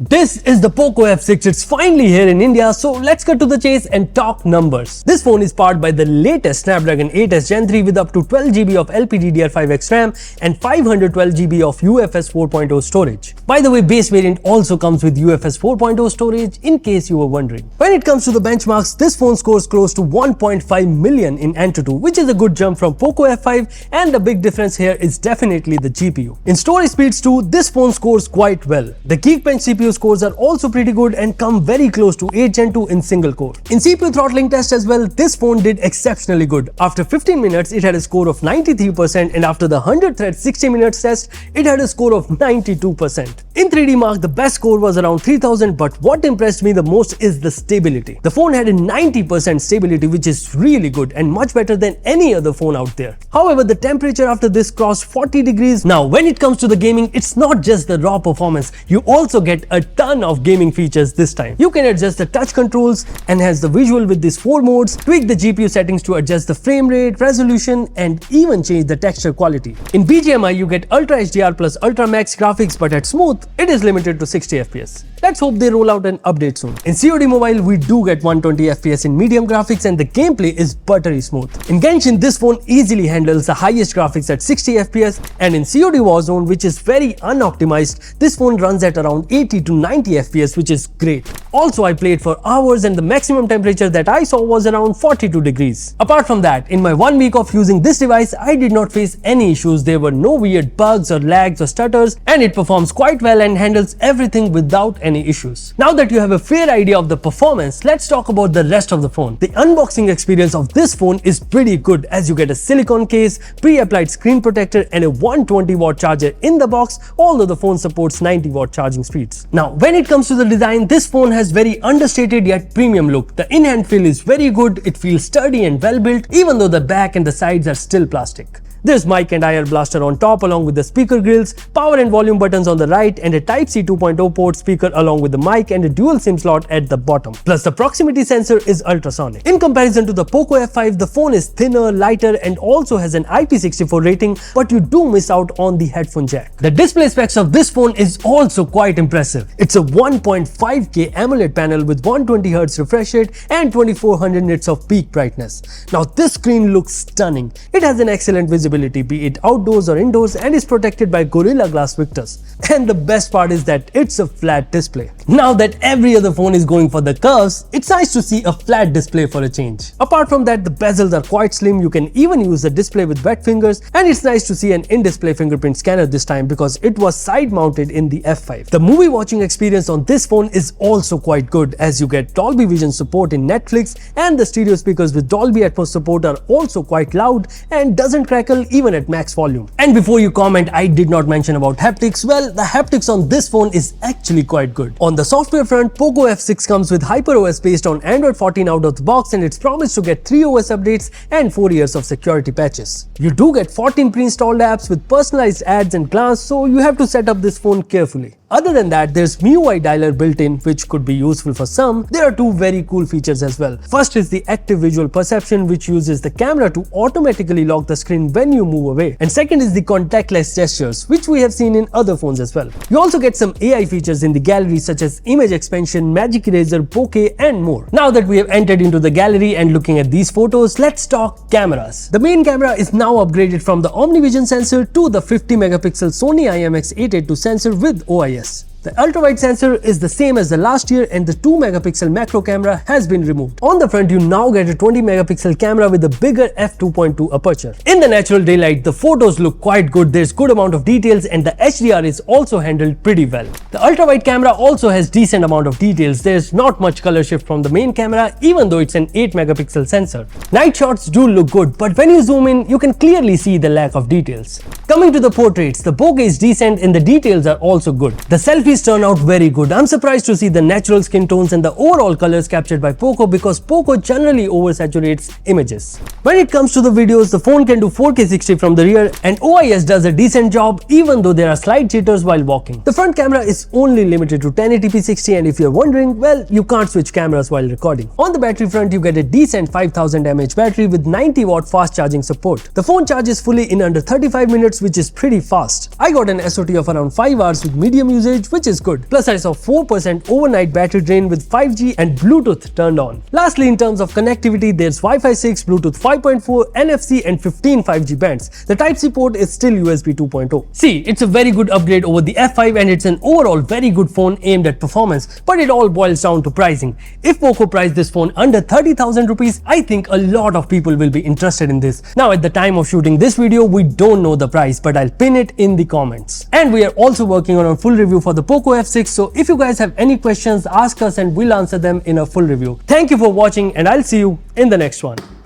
This is the Poco F6. It's finally here in India, so let's cut to the chase and talk numbers. This phone is powered by the latest Snapdragon 8s Gen 3 with up to 12GB of LPDDR5X RAM and 512GB of UFS 4.0 storage. By the way, base variant also comes with UFS 4.0 storage in case you were wondering. When it comes to the benchmarks, this phone scores close to 1.5 million in AnTuTu, which is a good jump from Poco F5, and the big difference here is definitely the GPU. In storage speeds too, this phone scores quite well. The Geekbench CPU scores are also pretty good and come very close to 8 Gen 2 in single core. In CPU throttling test as well, this phone did exceptionally good. After 15 minutes, it had a score of 93%, and after the 100 thread 60 minutes test, it had a score of 92%. In 3D Mark, the best score was around 3000, but what impressed me the most is the stability. The phone had a 90% stability, which is really good and much better than any other phone out there. However, the temperature after this crossed 40 degrees. Now, when it comes to the gaming, it's not just the raw performance. You also get a ton of gaming features this time. You can adjust the touch controls, enhance the visual with these 4 modes, tweak the GPU settings to adjust the frame rate, resolution, and even change the texture quality. In BGMI, you get Ultra HDR plus Ultra Max graphics, but at smooth, it is limited to 60 FPS. Let's hope they roll out an update soon. In COD Mobile, we do get 120 FPS in medium graphics and the gameplay is buttery smooth. In Genshin, this phone easily handles the highest graphics at 60 FPS, and in COD Warzone, which is very unoptimized, this phone runs at around 80 to 90 FPS, which is great. Also, I played for hours and the maximum temperature that I saw was around 42 degrees. Apart from that, in my 1 week of using this device, I did not face any issues. There were no weird bugs or lags or stutters, and it performs quite well and handles everything without any issues. Now that you have a fair idea of the performance, let's talk about the rest of the phone. The unboxing experience of this phone is pretty good, as you get a silicone case, pre-applied screen protector, and a 120-watt charger in the box, although the phone supports 90-watt charging speeds. Now, when it comes to the design, this phone has very understated yet premium look. The in-hand feel is very good. It feels sturdy and well built, even though the back and the sides are still plastic. There's mic and IR blaster on top along with the speaker grills, power and volume buttons on the right, and a Type-C 2.0 port speaker along with the mic and a dual SIM slot at the bottom. Plus, the proximity sensor is ultrasonic. In comparison to the Poco F5, the phone is thinner, lighter, and also has an IP64 rating, but you do miss out on the headphone jack. The display specs of this phone is also quite impressive. It's a 1.5K AMOLED panel with 120Hz refresh rate and 2400 nits of peak brightness. Now, this screen looks stunning. It has an excellent visibility, be it outdoors or indoors, and is protected by Gorilla Glass Victus. And the best part is that it's a flat display. Now that every other phone is going for the curves, it's nice to see a flat display for a change. Apart from that, the bezels are quite slim. You can even use the display with wet fingers, and it's nice to see an in-display fingerprint scanner this time because it was side mounted in the F5. The movie watching experience on this phone is also quite good, as you get Dolby Vision support in Netflix, and the stereo speakers with Dolby Atmos support are also quite loud and doesn't crackle even at max volume. And before you comment, I did not mention about haptics. Well, the haptics on this phone is actually quite good. On the software front, Poco F6 comes with HyperOS based on Android 14 out of the box, and it's promised to get 3 OS updates and 4 years of security patches. You do get 14 pre-installed apps with personalized ads and class, so you have to set up this phone carefully. Other than that, there's MIUI dialer built in, which could be useful for some. There are 2 very cool features as well. First is the active visual perception, which uses the camera to automatically lock the screen when you move away. And second is the contactless gestures, which we have seen in other phones as well. You also get some AI features in the gallery such as image expansion, magic eraser, bokeh, and more. Now that we have entered into the gallery and looking at these photos, let's talk cameras. The main camera is now upgraded from the OmniVision sensor to the 50 megapixel Sony IMX882 sensor with OIS. The ultra-wide sensor is the same as the last year, and the 2 megapixel macro camera has been removed. On the front, you now get a 20 megapixel camera with a bigger f2.2 aperture. In the natural daylight, the photos look quite good. There's good amount of details, and the HDR is also handled pretty well. The ultra-wide camera also has decent amount of details. There's not much color shift from the main camera, even though it's an 8 megapixel sensor. Night shots do look good, but when you zoom in, you can clearly see the lack of details. Coming to the portraits, the bokeh is decent and the details are also good. The selfies turn out very good. I'm surprised to see the natural skin tones and the overall colors captured by Poco, because Poco generally oversaturates images. When it comes to the videos, the phone can do 4K 60 from the rear, and OIS does a decent job even though there are slight jitters while walking. The front camera is only limited to 1080p 60, and if you're wondering, well, you can't switch cameras while recording. On the battery front, you get a decent 5000 mAh battery with 90-watt fast charging support. The phone charges fully in under 35 minutes, which is pretty fast. I got an SOT of around 5 hours with medium usage, which which is good. Plus I saw 4% overnight battery drain with 5G and Bluetooth turned on. Lastly, in terms of connectivity, there's Wi-Fi 6, Bluetooth 5.4, NFC and 15 5G bands. The Type-C port is still USB 2.0. See, it's a very good upgrade over the F5 and it's an overall very good phone aimed at performance, but it all boils down to pricing. If Poco priced this phone under 30,000 rupees, I think a lot of people will be interested in this. Now at the time of shooting this video, we don't know the price, but I'll pin it in the comments. And we are also working on a full review for the Poco F6, so if you guys have any questions, ask us and we'll answer them in a full review. Thank you for watching and I'll see you in the next one.